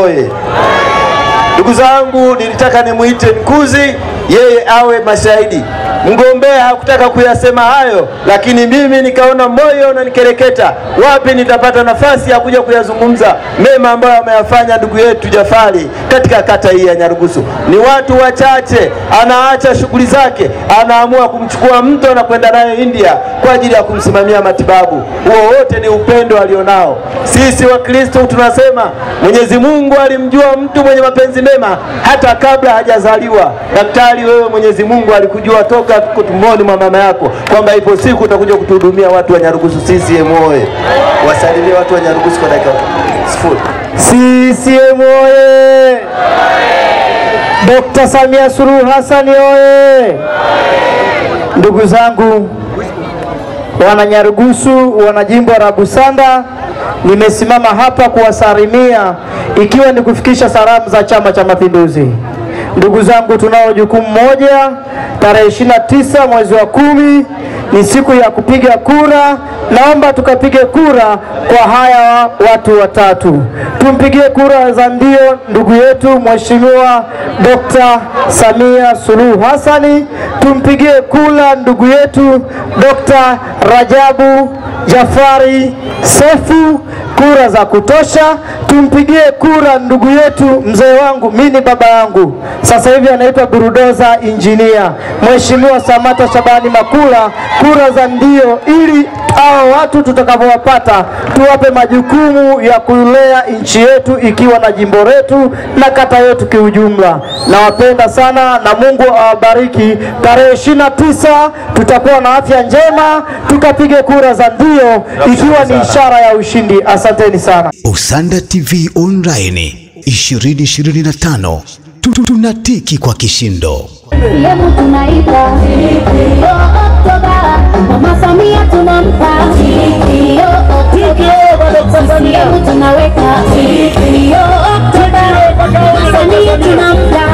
oye! Ndugu zangu, nilitaka nimuite Nkuzi yeye awe mashahidi. Mgombea hakutaka kuyasema hayo, lakini mimi nikaona moyo unanikereketa, wapi nitapata nafasi ya kuja kuyazungumza mema ambayo ameyafanya ndugu yetu Jafari katika kata hii ya Nyarugusu. Ni watu wachache, anaacha shughuli zake, anaamua kumchukua mtu na kwenda naye India kwa ajili ya kumsimamia matibabu. Huo wote ni upendo alionao. Sisi wa Kristo tunasema Mwenyezi Mungu alimjua mtu mwenye mapenzi mema hata kabla hajazaliwa. Daktari, wewe Mwenyezi Mungu alikujua toka tumboni mwa mama yako kwamba ipo siku utakuja kutuhudumia watu wa Nyarugusu. CCM oye! Wasalimie watu wa Nyarugusu kwa dakika 0. CCM oye! Dr. Samia Suluhu Hassan oye! Ndugu zangu wana Nyarugusu, wana jimbo la Busanda, nimesimama hapa kuwasalimia ikiwa ni kufikisha salamu za Chama cha Mapinduzi. Ndugu zangu, tunao jukumu moja. Tarehe 29 mwezi wa 10 ni siku ya kupiga kura. Naomba tukapige kura kwa haya watu watatu. Tumpigie kura za ndio ndugu yetu Mheshimiwa Dr. Samia Suluhu Hassan. Tumpigie kura ndugu yetu Dr. Rajabu Jafari Sefu, kura za kutosha. Tumpigie kura ndugu yetu mzee wangu, mimi baba yangu, sasa hivi anaitwa burudoza engineer, Mheshimiwa Samata Shabani Makula, kura za ndio, ili hao watu tutakapowapata tuwape majukumu ya kulea nchi yetu ikiwa na jimbo letu na kata yetu kiujumla. Nawapenda sana na Mungu awabariki. Tarehe 29 tutakuwa na afya njema, tukapige kura za ndio ikiwa ni ishara ya ushindi. Asanteni sana. Busanda TV Online 2025 tunatiki kwa kishindo. Leo tunaita Oktoba, Mama Samia tunampa leo tunaweka Oktoba, Mama Samia tunampa